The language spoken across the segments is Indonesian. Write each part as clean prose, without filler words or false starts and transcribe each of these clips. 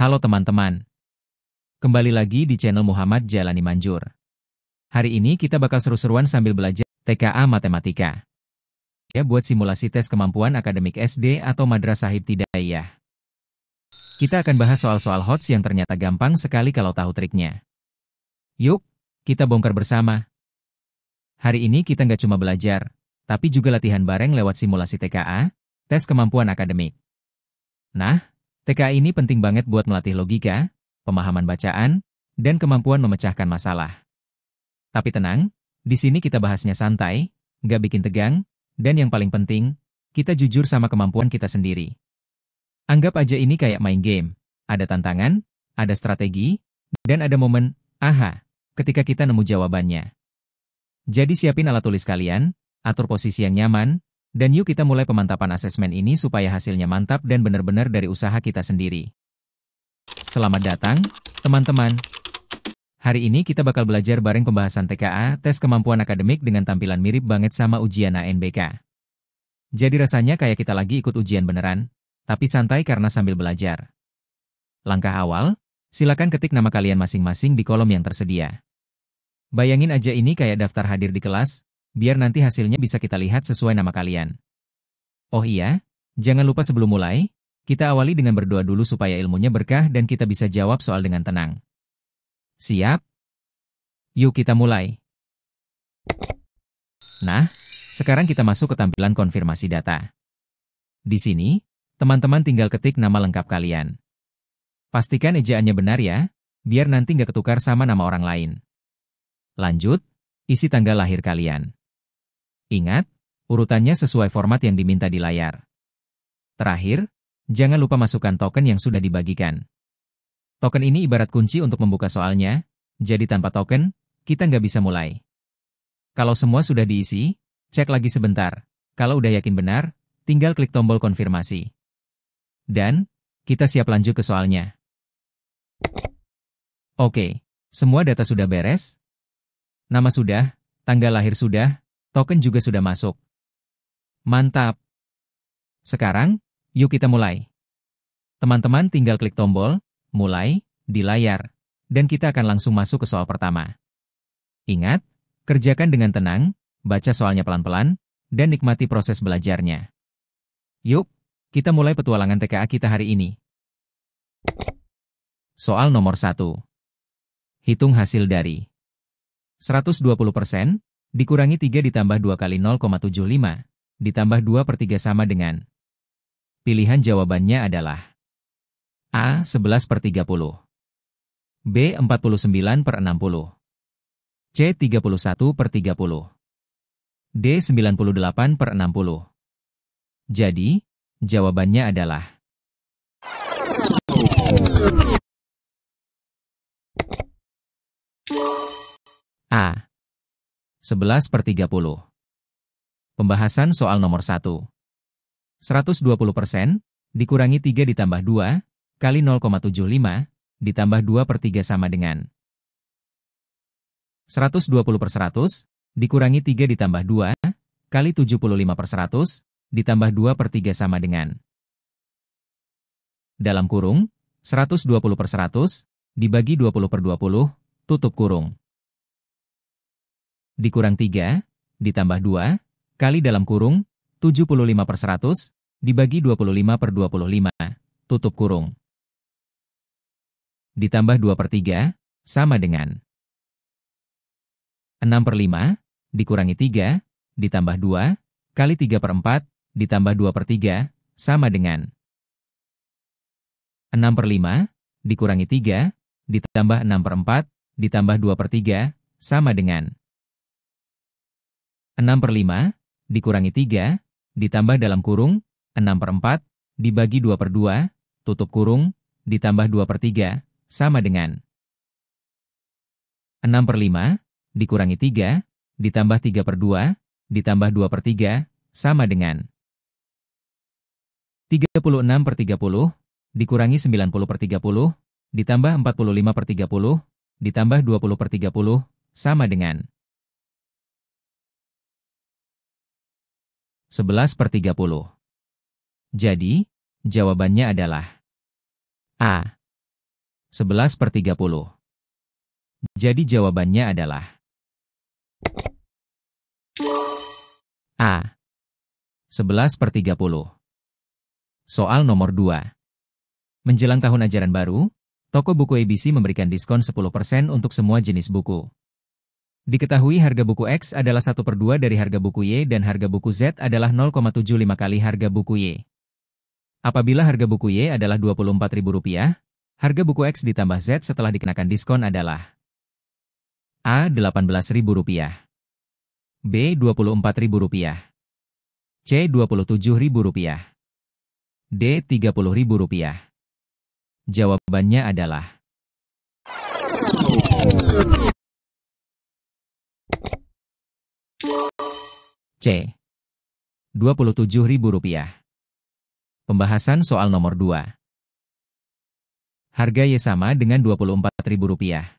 Halo teman-teman, kembali lagi di channel Muhammad Jalani Manjur. Hari ini kita bakal seru-seruan sambil belajar TKA Matematika. Ya, buat simulasi tes kemampuan akademik SD atau madrasah ibtidaiyah. Kita akan bahas soal-soal HOTS yang ternyata gampang sekali kalau tahu triknya. Yuk, kita bongkar bersama. Hari ini kita nggak cuma belajar, tapi juga latihan bareng lewat simulasi TKA, tes kemampuan akademik. Nah, TKA ini penting banget buat melatih logika, pemahaman bacaan, dan kemampuan memecahkan masalah. Tapi tenang, di sini kita bahasnya santai, nggak bikin tegang, dan yang paling penting, kita jujur sama kemampuan kita sendiri. Anggap aja ini kayak main game, ada tantangan, ada strategi, dan ada momen, aha, ketika kita nemu jawabannya. Jadi siapin alat tulis kalian, atur posisi yang nyaman, dan yuk kita mulai pemantapan asesmen ini supaya hasilnya mantap dan benar-benar dari usaha kita sendiri. Selamat datang, teman-teman. Hari ini kita bakal belajar bareng pembahasan TKA, tes kemampuan akademik dengan tampilan mirip banget sama ujian ANBK. Jadi rasanya kayak kita lagi ikut ujian beneran, tapi santai karena sambil belajar. Langkah awal, silakan ketik nama kalian masing-masing di kolom yang tersedia. Bayangin aja ini kayak daftar hadir di kelas, biar nanti hasilnya bisa kita lihat sesuai nama kalian. Oh iya, jangan lupa sebelum mulai, kita awali dengan berdoa dulu supaya ilmunya berkah dan kita bisa jawab soal dengan tenang. Siap? Yuk kita mulai. Nah, sekarang kita masuk ke tampilan konfirmasi data. Di sini, teman-teman tinggal ketik nama lengkap kalian. Pastikan ejaannya benar ya, biar nanti nggak ketukar sama nama orang lain. Lanjut, isi tanggal lahir kalian. Ingat, urutannya sesuai format yang diminta di layar. Terakhir, jangan lupa masukkan token yang sudah dibagikan. Token ini ibarat kunci untuk membuka soalnya, jadi tanpa token, kita nggak bisa mulai. Kalau semua sudah diisi, cek lagi sebentar. Kalau udah yakin benar, tinggal klik tombol konfirmasi. Dan, kita siap lanjut ke soalnya. Oke, semua data sudah beres? Nama sudah, tanggal lahir sudah, token juga sudah masuk. Mantap! Sekarang, yuk kita mulai. Teman-teman tinggal klik tombol, mulai, di layar, dan kita akan langsung masuk ke soal pertama. Ingat, kerjakan dengan tenang, baca soalnya pelan-pelan, dan nikmati proses belajarnya. Yuk, kita mulai petualangan TKA kita hari ini. Soal nomor 1. Hitung hasil dari 120% dikurangi 3 ditambah 2 kali 0,75, ditambah 2 per 3 sama dengan. Pilihan jawabannya adalah A. 11 per 30, B. 49 per 60, C. 31 per 30, D. 98 per 60. Jadi, jawabannya adalah A. 11 per 30. Pembahasan soal nomor 1. 120% dikurangi 3 ditambah 2 kali 0,75 ditambah 2 per 3 sama dengan. 120 per 100 dikurangi 3 ditambah 2 kali 75 per 100 ditambah 2 per 3 sama dengan. Dalam kurung, 120 per 100 dibagi 20 per 20, tutup kurung. Dikurang 3, ditambah 2, kali dalam kurung, 75 per 100, dibagi 25 per 25, tutup kurung. Ditambah 2 per 3, sama dengan 6 per 5, dikurangi 3, ditambah 2, kali 3 per 4, ditambah 2 per 3, sama dengan 6 per 5, dikurangi 3, ditambah 6 per 4, ditambah 2 per 3, sama dengan 6 per 5, dikurangi 3, ditambah dalam kurung, 6 per 4, dibagi 2 per 2, tutup kurung, ditambah 2 per 3, sama dengan 6 per 5, dikurangi 3, ditambah 3 per 2, ditambah 2 per 3, sama dengan 36 per 30, dikurangi 90 per 30, ditambah 45 per 30, ditambah 20 per 30, sama dengan 11 per 30. Jadi, jawabannya adalah A. 11/30. Jadi jawabannya adalah A. 11/30. Soal nomor 2. Menjelang tahun ajaran baru, toko buku ABC memberikan diskon 10% untuk semua jenis buku. Diketahui harga buku X adalah 1/2 dari harga buku Y dan harga buku Z adalah 0,75 kali harga buku Y. Apabila harga buku Y adalah Rp24.000, harga buku X ditambah Z setelah dikenakan diskon adalah A. Rp18.000, B. Rp24.000, C. Rp27.000, D. Rp30.000. Jawabannya adalah C. Rp27.000. Pembahasan soal nomor 2. Harga Y sama dengan Rp24.000.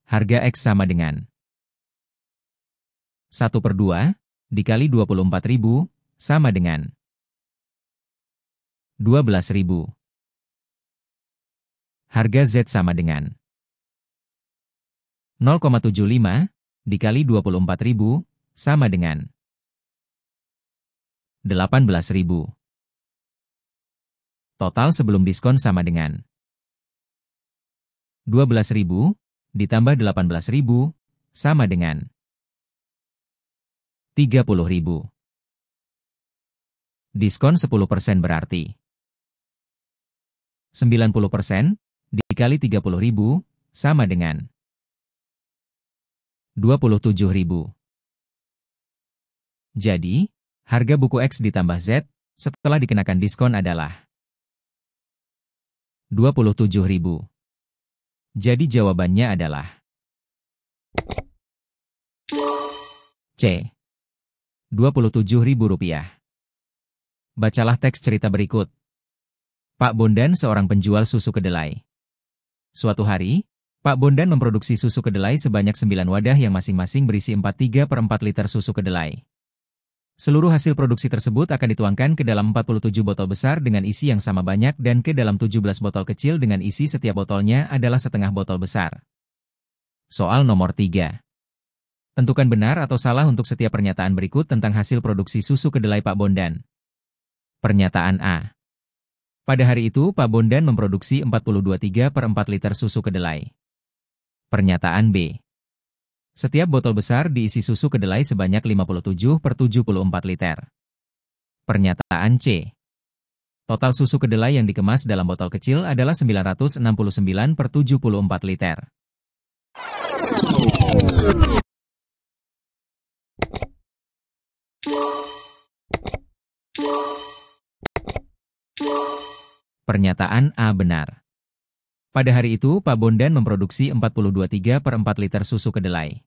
Harga X sama dengan 1/2 dikali 24.000 sama dengan 12.000. Harga Z sama dengan 0,75 dikali 24.000 sama dengan 18.000. Total sebelum diskon sama dengan 12.000 ditambah 18.000 sama dengan 30.000. Diskon 10% berarti 90% dikali 30.000 sama dengan 27.000. Jadi, harga buku X ditambah Z setelah dikenakan diskon adalah 27.000. Jadi jawabannya adalah C. Rp27.000. Bacalah teks cerita berikut. Pak Bondan seorang penjual susu kedelai. Suatu hari, Pak Bondan memproduksi susu kedelai sebanyak 9 wadah yang masing-masing berisi 3/4 liter susu kedelai. Seluruh hasil produksi tersebut akan dituangkan ke dalam 47 botol besar dengan isi yang sama banyak dan ke dalam 17 botol kecil dengan isi setiap botolnya adalah setengah botol besar. Soal nomor 3. Tentukan benar atau salah untuk setiap pernyataan berikut tentang hasil produksi susu kedelai Pak Bondan. Pernyataan A. Pada hari itu, Pak Bondan memproduksi 42/3 liter susu kedelai. Pernyataan B. Setiap botol besar diisi susu kedelai sebanyak 57/74 liter. Pernyataan C. Total susu kedelai yang dikemas dalam botol kecil adalah 969/74 liter. Pernyataan A benar. Pada hari itu, Pak Bondan memproduksi 42/3 liter susu kedelai.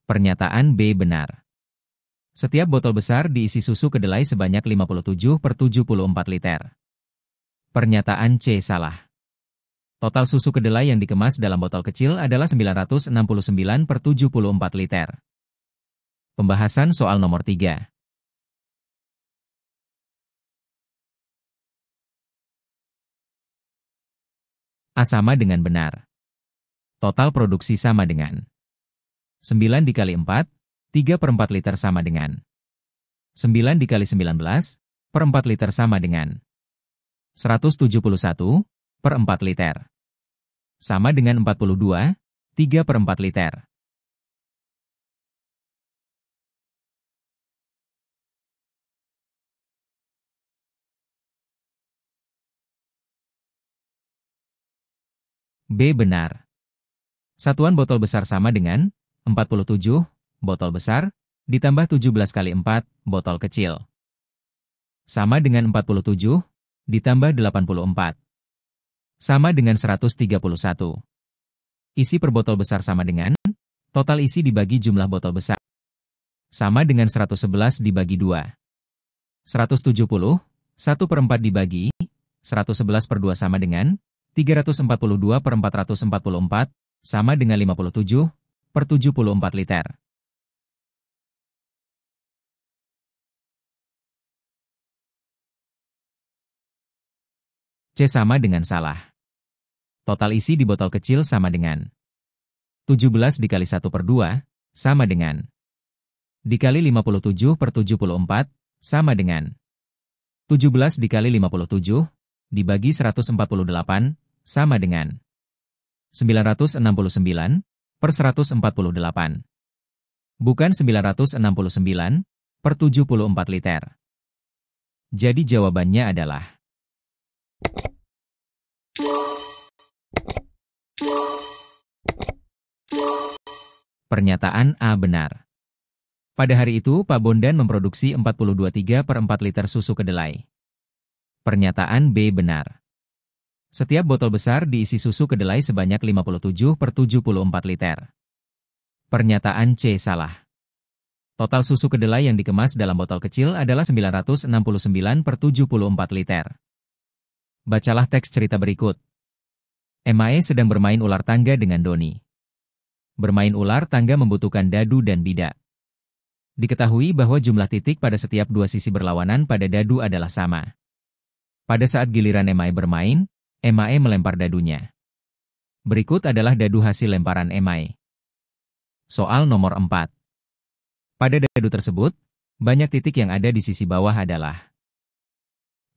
Pernyataan B benar. Setiap botol besar diisi susu kedelai sebanyak 57/74 liter. Pernyataan C salah. Total susu kedelai yang dikemas dalam botol kecil adalah 969/74 liter. Pembahasan soal nomor 3. A sama dengan benar. Total produksi sama dengan 9 dikali 4, 3/4 liter sama dengan 9 dikali 19/4 liter sama dengan 171/4 liter. Sama dengan 42/3/4 liter. B benar. Satuan botol besar sama dengan 47 botol besar ditambah 17 kali 4 botol kecil. Sama dengan 47 ditambah 84. Sama dengan 131. Isi per botol besar sama dengan total isi dibagi jumlah botol besar. Sama dengan 111 dibagi 2. 170, 1/4 dibagi 111/2 sama dengan 342/444 sama dengan 57/74 liter. C sama dengan salah. Total isi di botol kecil sama dengan 17 dikali 1/2, sama dengan dikali 57/74, sama dengan 17 dikali 57, dibagi 148, sama dengan 969/148. Bukan 969/74 liter. Jadi jawabannya adalah pernyataan A benar. Pada hari itu, Pak Bondan memproduksi 42,3/4 liter susu kedelai. Pernyataan B benar. Setiap botol besar diisi susu kedelai sebanyak 57/74 liter. Pernyataan C salah. Total susu kedelai yang dikemas dalam botol kecil adalah 969/74 liter. Bacalah teks cerita berikut. Mae sedang bermain ular tangga dengan Doni. Bermain ular tangga membutuhkan dadu dan bidak. Diketahui bahwa jumlah titik pada setiap dua sisi berlawanan pada dadu adalah sama. Pada saat giliran Mae bermain, Mae melempar dadunya. Berikut adalah dadu hasil lemparan Mae. Soal nomor 4. Pada dadu tersebut, banyak titik yang ada di sisi bawah adalah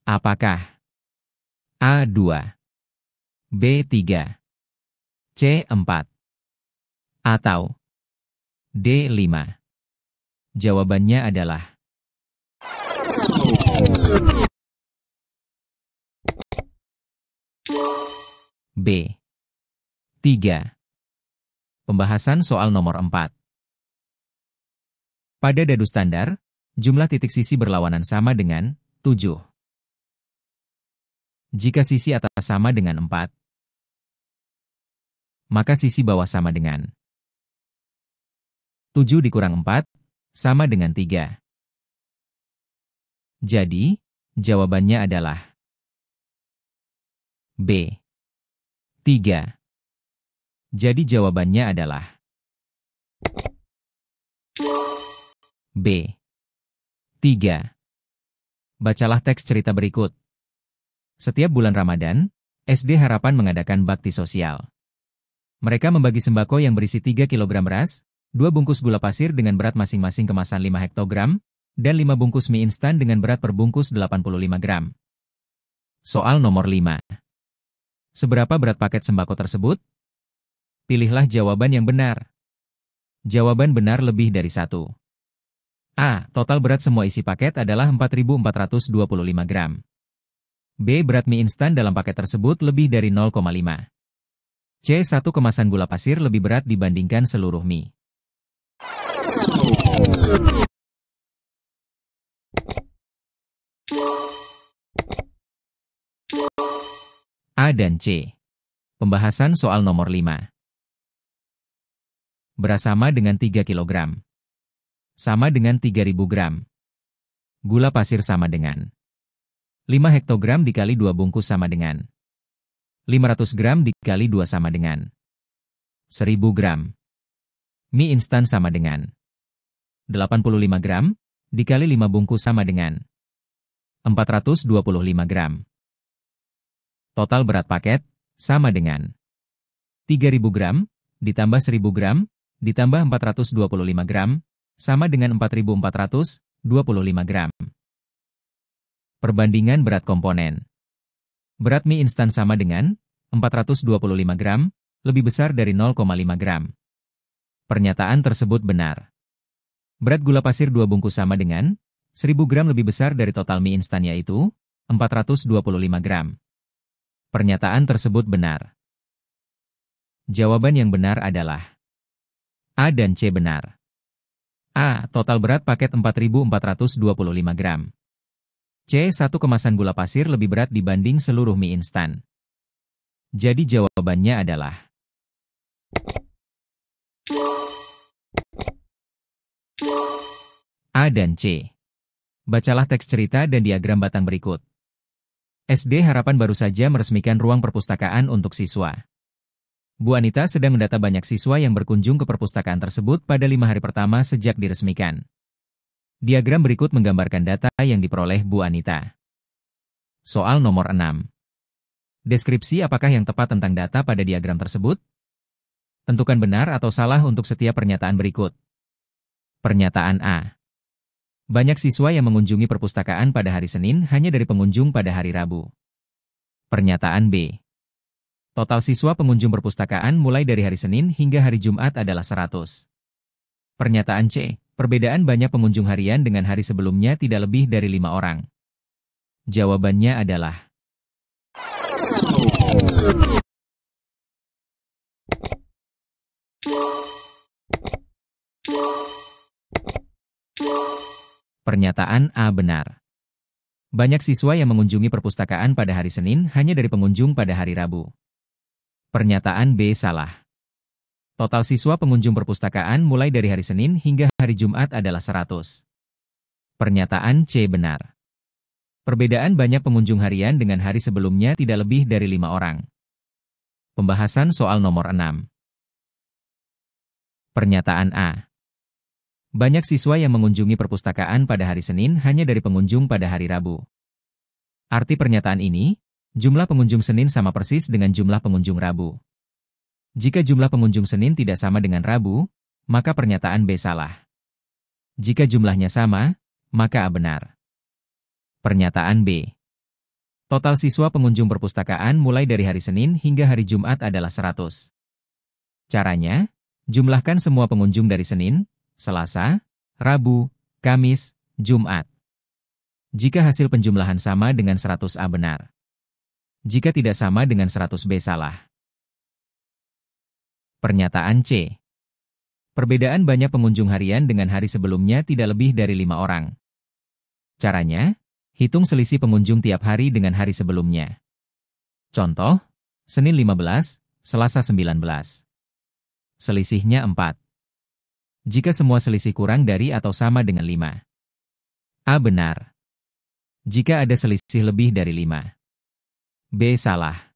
apakah A2, B3, C4, atau D5? Jawabannya adalah B3. Pembahasan soal nomor 4. Pada dadu standar, jumlah titik sisi berlawanan sama dengan 7. Jika sisi atas sama dengan 4, maka sisi bawah sama dengan 7 dikurang 4, sama dengan 3. Jadi, jawabannya adalah B3. Jadi jawabannya adalah B3. Bacalah teks cerita berikut. Setiap bulan Ramadan, SD Harapan mengadakan bakti sosial. Mereka membagi sembako yang berisi 3 kg beras, 2 bungkus gula pasir dengan berat masing-masing kemasan 5 hektogram, dan 5 bungkus mie instan dengan berat per bungkus 85 gram. Soal nomor 5. Seberapa berat paket sembako tersebut? Pilihlah jawaban yang benar. Jawaban benar lebih dari 1. A. Total berat semua isi paket adalah 4.425 gram. B. Berat mie instan dalam paket tersebut lebih dari 0,5. C. 1 kemasan gula pasir lebih berat dibandingkan seluruh mie. A dan C. Pembahasan soal nomor 5. Beras sama dengan 3 kg. Sama dengan 3.000 gram. Gula pasir sama dengan 5 hektogram dikali 2 bungkus sama dengan 500 gram dikali 2 sama dengan 1.000 gram. Mie instan sama dengan 85 gram dikali 5 bungkus sama dengan 425 gram. Total berat paket sama dengan 3.000 gram ditambah 1.000 gram ditambah 425 gram sama dengan 4.425 gram. Perbandingan berat komponen. Berat mie instan sama dengan 425 gram, lebih besar dari 0,5 gram. Pernyataan tersebut benar. Berat gula pasir 2 bungkus sama dengan 1.000 gram lebih besar dari total mie instan yaitu 425 gram. Pernyataan tersebut benar. Jawaban yang benar adalah A dan C benar. A. Total berat paket 4.425 gram. C. 1 kemasan gula pasir lebih berat dibanding seluruh mie instan. Jadi jawabannya adalah A dan C. Bacalah teks cerita dan diagram batang berikut. SD Harapan baru saja meresmikan ruang perpustakaan untuk siswa. Bu Anita sedang mendata banyak siswa yang berkunjung ke perpustakaan tersebut pada 5 hari pertama sejak diresmikan. Diagram berikut menggambarkan data yang diperoleh Bu Anita. Soal nomor 6. Deskripsi apakah yang tepat tentang data pada diagram tersebut? Tentukan benar atau salah untuk setiap pernyataan berikut. Pernyataan A. Banyak siswa yang mengunjungi perpustakaan pada hari Senin hanya dari pengunjung pada hari Rabu. Pernyataan B. Total siswa pengunjung perpustakaan mulai dari hari Senin hingga hari Jumat adalah 100. Pernyataan C. Perbedaan banyak pengunjung harian dengan hari sebelumnya tidak lebih dari 5 orang. Jawabannya adalah pernyataan A benar. Banyak siswa yang mengunjungi perpustakaan pada hari Senin hanya dari pengunjung pada hari Rabu. Pernyataan B salah. Total siswa pengunjung perpustakaan mulai dari hari Senin hingga hari Jumat adalah 100. Pernyataan C benar. Perbedaan banyak pengunjung harian dengan hari sebelumnya tidak lebih dari 5 orang. Pembahasan soal nomor 6. Pernyataan A. Banyak siswa yang mengunjungi perpustakaan pada hari Senin hanya dari pengunjung pada hari Rabu. Arti pernyataan ini, jumlah pengunjung Senin sama persis dengan jumlah pengunjung Rabu. Jika jumlah pengunjung Senin tidak sama dengan Rabu, maka pernyataan B salah. Jika jumlahnya sama, maka A benar. Pernyataan B. Total siswa pengunjung perpustakaan mulai dari hari Senin hingga hari Jumat adalah 100. Caranya, jumlahkan semua pengunjung dari Senin, Selasa, Rabu, Kamis, Jumat. Jika hasil penjumlahan sama dengan 100A benar. Jika tidak sama dengan 100B salah. Pernyataan C. Perbedaan banyak pengunjung harian dengan hari sebelumnya tidak lebih dari 5 orang. Caranya, hitung selisih pengunjung tiap hari dengan hari sebelumnya. Contoh, Senin 15, Selasa 19. Selisihnya 4. Jika semua selisih kurang dari atau sama dengan 5. A benar. Jika ada selisih lebih dari 5. B salah.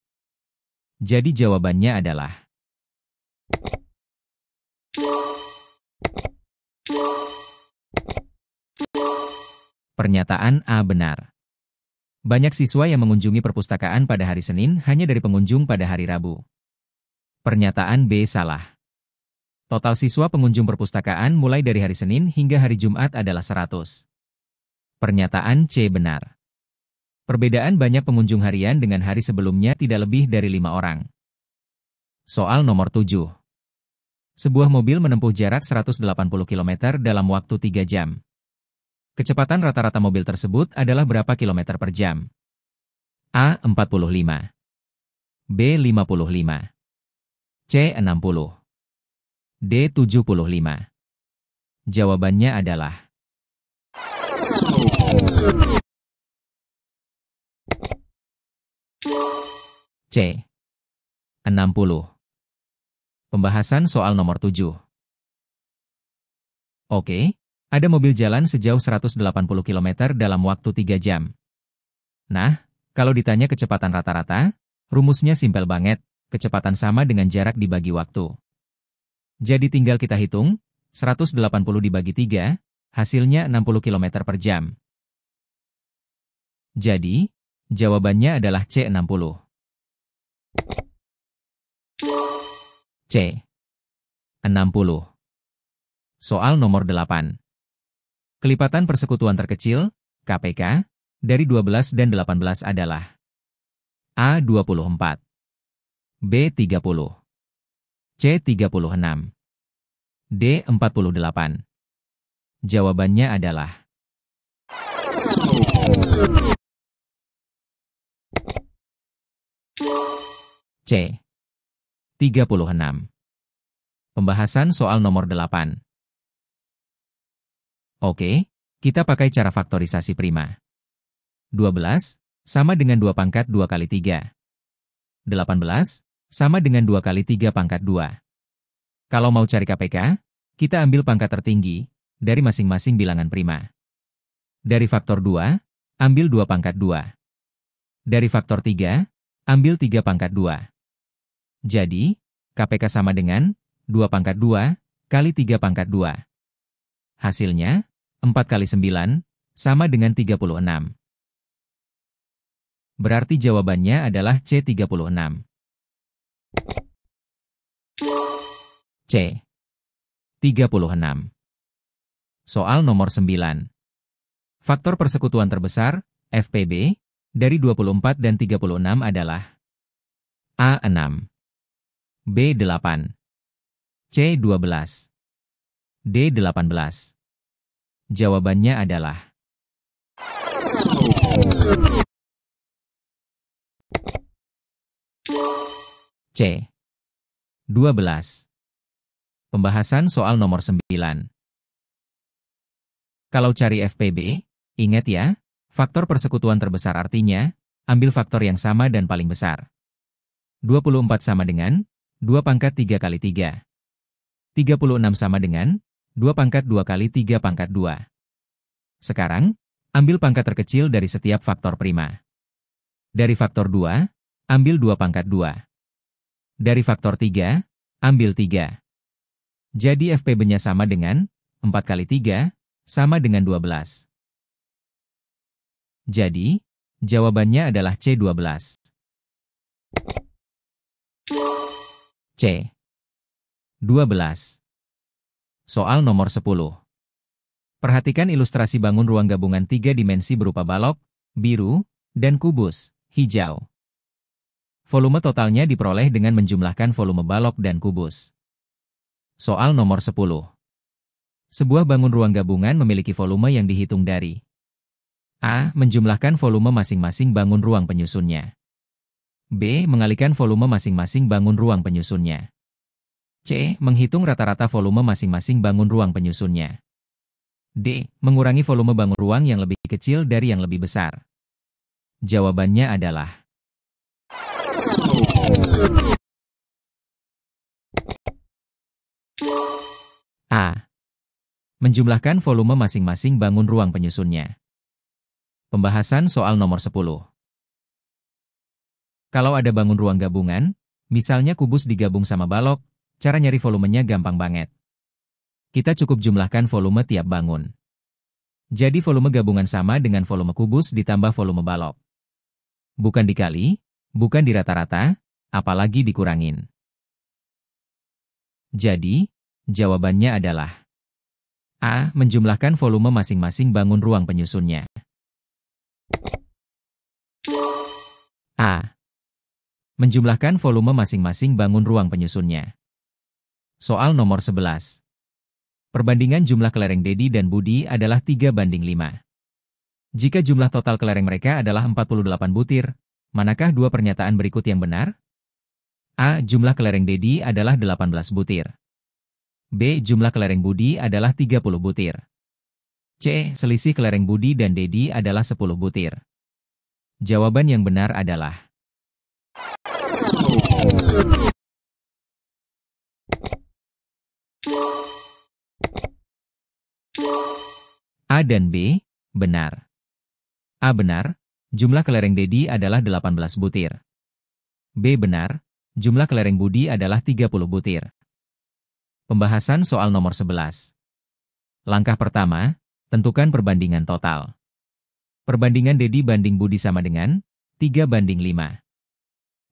Jadi jawabannya adalah pernyataan A benar. Banyak siswa yang mengunjungi perpustakaan pada hari Senin hanya dari pengunjung pada hari Rabu. Pernyataan B salah. Total siswa pengunjung perpustakaan mulai dari hari Senin hingga hari Jumat adalah 100. Pernyataan C benar. Perbedaan banyak pengunjung harian dengan hari sebelumnya tidak lebih dari 5 orang. Soal nomor 7. Sebuah mobil menempuh jarak 180 km dalam waktu 3 jam. Kecepatan rata-rata mobil tersebut adalah berapa kilometer per jam? A. 45. B. 55. C. 60. D. 75. Jawabannya adalah C. 60. Pembahasan soal nomor 7. Oke, ada mobil jalan sejauh 180 km dalam waktu 3 jam. Nah, kalau ditanya kecepatan rata-rata, rumusnya simpel banget, kecepatan sama dengan jarak dibagi waktu. Jadi tinggal kita hitung, 180 dibagi 3, hasilnya 60 km per jam. Jadi, jawabannya adalah C60. C. 60. Soal nomor 8. Kelipatan persekutuan terkecil, KPK, dari 12 dan 18 adalah A. 24. B. 30. C. 36. D. 48. Jawabannya adalah C. 36. Pembahasan soal nomor 8. Oke, kita pakai cara faktorisasi prima. 12 sama dengan 2 pangkat 2 kali 3. 18 sama dengan 2 kali 3 pangkat 2. Kalau mau cari KPK, kita ambil pangkat tertinggi dari masing-masing bilangan prima. Dari faktor 2, ambil 2 pangkat 2. Dari faktor 3, ambil 3 pangkat 2. Jadi, KPK sama dengan 2 pangkat 2 kali 3 pangkat 2. Hasilnya, 4 kali 9 sama dengan 36. Berarti jawabannya adalah C36. C. 36. Soal nomor 9. Faktor persekutuan terbesar, FPB, dari 24 dan 36 adalah A6, B8, C12, D18. Jawabannya adalah C. 12. Pembahasan soal nomor 9. Kalau cari FPB, ingat ya, faktor persekutuan terbesar artinya, ambil faktor yang sama dan paling besar. 24 sama dengan 2 pangkat 3 kali 3. 36 sama dengan 2 pangkat 2 kali 3 pangkat 2. Sekarang, ambil pangkat terkecil dari setiap faktor prima. Dari faktor 2, ambil 2 pangkat 2. Dari faktor 3, ambil 3. Jadi FPB-nya sama dengan 4 kali 3, sama dengan 12. Jadi, jawabannya adalah C12. C. 12. Soal nomor 10. Perhatikan ilustrasi bangun ruang gabungan 3 dimensi berupa balok, biru, dan kubus, hijau. Volume totalnya diperoleh dengan menjumlahkan volume balok dan kubus. Soal nomor 10. Sebuah bangun ruang gabungan memiliki volume yang dihitung dari A. Menjumlahkan volume masing-masing bangun ruang penyusunnya. B. Mengalihkan volume masing-masing bangun ruang penyusunnya. C. Menghitung rata-rata volume masing-masing bangun ruang penyusunnya. D. Mengurangi volume bangun ruang yang lebih kecil dari yang lebih besar. Jawabannya adalah A. Menjumlahkan volume masing-masing bangun ruang penyusunnya. Pembahasan soal nomor 10. Kalau ada bangun ruang gabungan, misalnya kubus digabung sama balok, cara nyari volumenya gampang banget. Kita cukup jumlahkan volume tiap bangun. Jadi volume gabungan sama dengan volume kubus ditambah volume balok. Bukan dikali, bukan dirata-rata, apalagi dikurangin. Jadi, jawabannya adalah A. Menjumlahkan volume masing-masing bangun ruang penyusunnya. A. Menjumlahkan volume masing-masing bangun ruang penyusunnya. Soal nomor 11. Perbandingan jumlah kelereng Dedi dan Budi adalah 3:5. Jika jumlah total kelereng mereka adalah 48 butir, manakah dua pernyataan berikut yang benar? A. Jumlah kelereng Dedi adalah 18 butir. B. Jumlah kelereng Budi adalah 30 butir. C. Selisih kelereng Budi dan Dedi adalah 10 butir. Jawaban yang benar adalah A dan B, benar. A benar, jumlah kelereng Dedi adalah 18 butir. B benar, jumlah kelereng Budi adalah 30 butir. Pembahasan soal nomor 11. Langkah pertama, tentukan perbandingan total. Perbandingan Dedi banding Budi sama dengan 3:5.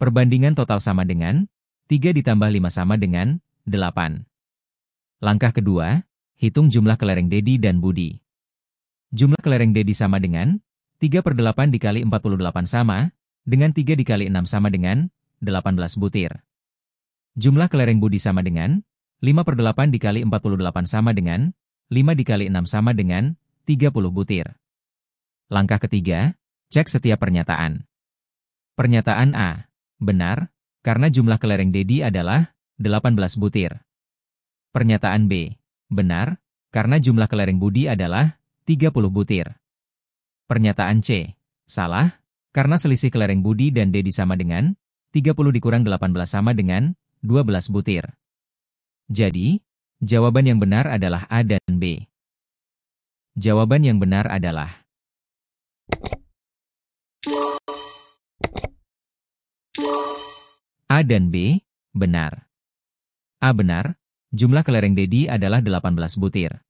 Perbandingan total sama dengan 3 ditambah 5 sama dengan 8. Langkah kedua, hitung jumlah kelereng Dedi dan Budi. Jumlah kelereng Dedi sama dengan 3/8 dikali 48 sama, dengan 3 dikali 6 sama dengan 18 butir. Jumlah kelereng Budi sama dengan 5/8 dikali 48 sama dengan 5 dikali 6 sama dengan 30 butir. Langkah ketiga, cek setiap pernyataan. Pernyataan A, benar, karena jumlah kelereng Dedi adalah 18 butir. Pernyataan B, benar, karena jumlah kelereng Budi adalah 30 butir. Pernyataan C, salah, karena selisih kelereng Budi dan Dedi sama dengan 30 dikurang 18 sama dengan 12 butir. Jadi, jawaban yang benar adalah A dan B. Jawaban yang benar adalah A dan B, benar. A benar, jumlah kelereng Dedi adalah 18 butir.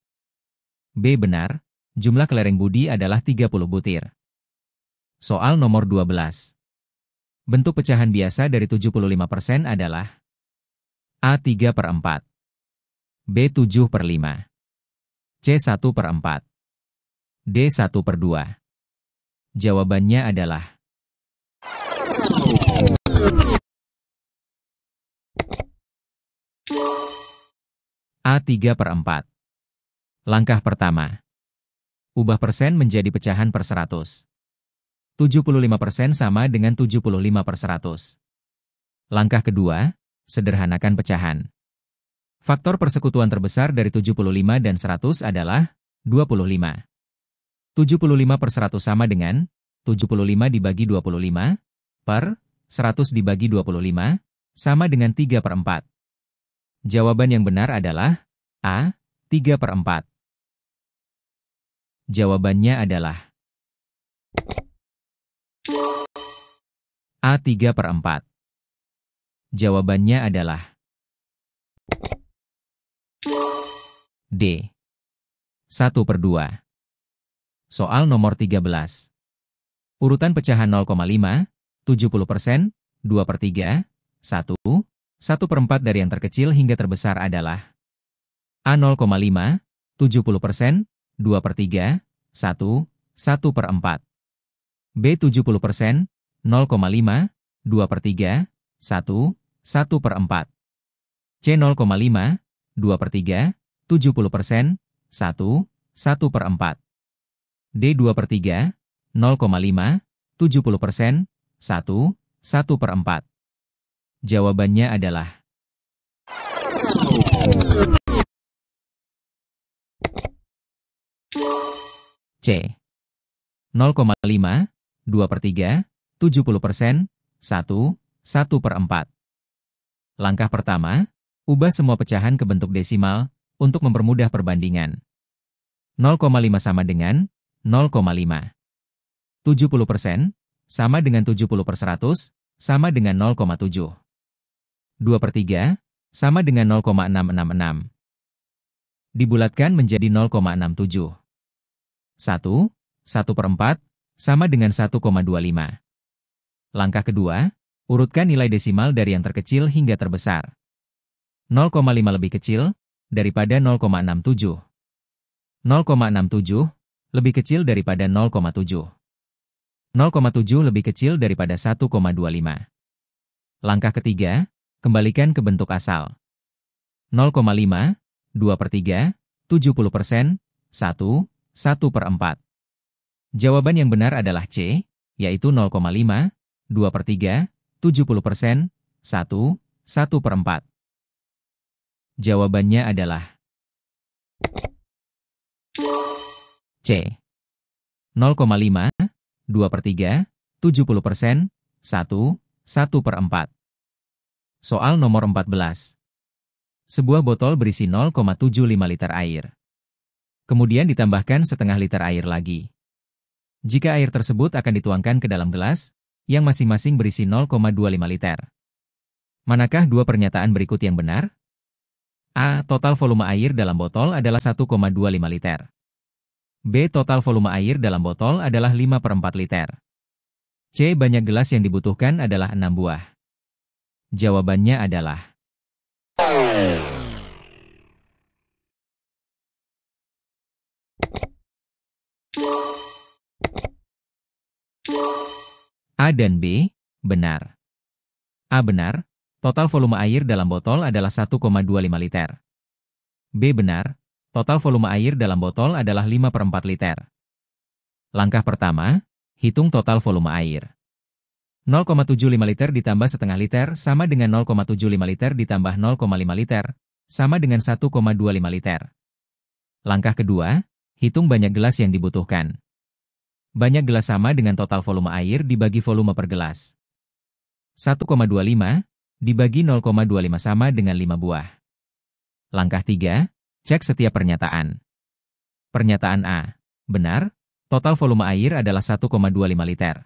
B benar, jumlah kelereng Budi adalah 30 butir. Soal nomor 12. Bentuk pecahan biasa dari 75% adalah A 3/4, B 7/5, C 1/4, D 1/2. Jawabannya adalah A 3/4. Langkah pertama. Ubah persen menjadi pecahan per 100. 75% sama dengan 75/100. Langkah kedua, sederhanakan pecahan. Faktor persekutuan terbesar dari 75 dan 100 adalah 25. 75/100 sama dengan 75 dibagi 25 per 100 dibagi 25 sama dengan 3/4. Jawaban yang benar adalah A 3/4. Jawabannya adalah A 3/4. Jawabannya adalah D 1/2. Soal nomor 13. Urutan pecahan 0,5, 70%, 2/3, 1, 1/4 dari yang terkecil hingga terbesar adalah A 0,5, 70%, 2/3, 1, 1/4. B 70%, 0,5, 2/3, 1, 1/4. C 0,5, 2/3, 70%, 1, 1/4. D 2/3, 0,5, 70%, 1, 1/4. Jawabannya adalah C 0,5, 2/3, 70%, 1, 1/4. Langkah pertama, ubah semua pecahan ke bentuk desimal untuk mempermudah perbandingan. 0,5 sama dengan 0,5. 70% sama dengan 70/100 sama dengan 0,7. 2/3 sama dengan 0,666. Dibulatkan menjadi 0,67. 1, 1/4 sama dengan 1,25. Langkah kedua, urutkan nilai desimal dari yang terkecil hingga terbesar. 0,5 lebih kecil daripada 0,67. 0,67 lebih kecil daripada 0,7. 0,7 lebih kecil daripada 1,25. Langkah ketiga, kembalikan ke bentuk asal. 0,5, 2/3, 70%, 1, 1/4. Jawaban yang benar adalah C, yaitu 0,5, 2/3, 70%, 1, 1/4. Jawabannya adalah C. 0,5, 2/3, 70%, 1, 1/4. Soal nomor 14. Sebuah botol berisi 0,75 liter air. Kemudian ditambahkan setengah liter air lagi. Jika air tersebut akan dituangkan ke dalam gelas, yang masing-masing berisi 0,25 liter. Manakah dua pernyataan berikut yang benar? A. Total volume air dalam botol adalah 1,25 liter. B. Total volume air dalam botol adalah 5/4 liter. C. Banyak gelas yang dibutuhkan adalah 6 buah. Jawabannya adalah A dan B, benar. A benar, total volume air dalam botol adalah 1,25 liter. B benar, total volume air dalam botol adalah 5/4 liter. Langkah pertama, hitung total volume air. 0,75 liter ditambah setengah liter sama dengan 0,75 liter ditambah 0,5 liter, sama dengan 1,25 liter. Langkah kedua, hitung banyak gelas yang dibutuhkan. Banyak gelas sama dengan total volume air dibagi volume per gelas. 1,25 dibagi 0,25 sama dengan 5 buah. Langkah 3, cek setiap pernyataan. Pernyataan A, benar, total volume air adalah 1,25 liter.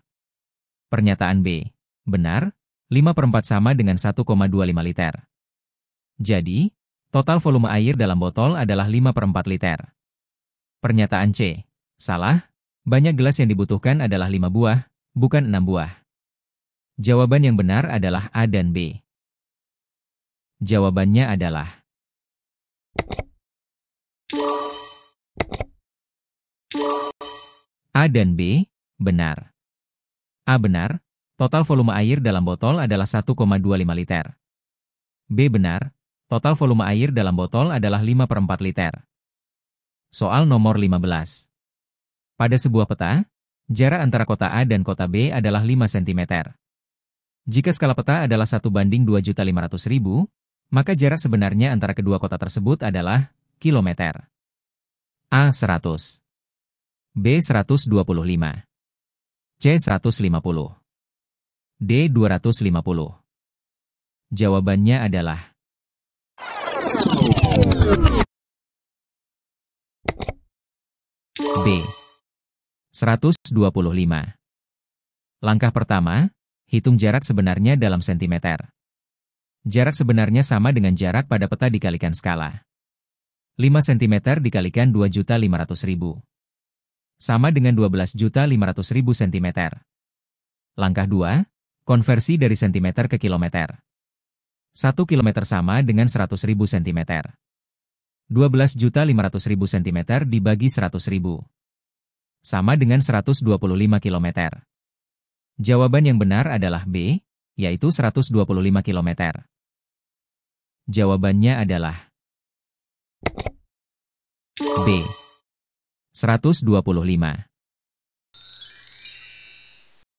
Pernyataan B, benar, 5/4 sama dengan 1,25 liter. Jadi, total volume air dalam botol adalah 5/4 liter. Pernyataan C, salah, banyak gelas yang dibutuhkan adalah 5 buah, Bukan 6 buah. Jawaban yang benar adalah A dan B. Jawabannya adalah A dan B, benar. A benar, total volume air dalam botol adalah 1,25 liter. B benar, total volume air dalam botol adalah 5/4 liter. Soal nomor 15. Pada sebuah peta, jarak antara kota A dan kota B adalah 5 cm. Jika skala peta adalah 1:2.500.000, maka jarak sebenarnya antara kedua kota tersebut adalah kilometer. A 100. B 125. C 150. D 250. Jawabannya adalah B 125. Langkah pertama, hitung jarak sebenarnya dalam sentimeter. Jarak sebenarnya sama dengan jarak pada peta dikalikan skala. 5 cm dikalikan 2.500.000. Sama dengan 12.500.000 cm. Langkah 2, konversi dari cm ke kilometer. 1 km sama dengan 100.000 cm. 12.500.000 cm dibagi 100.000. Sama dengan 125 km. Jawaban yang benar adalah B, yaitu 125 km. Jawabannya adalah B. 125.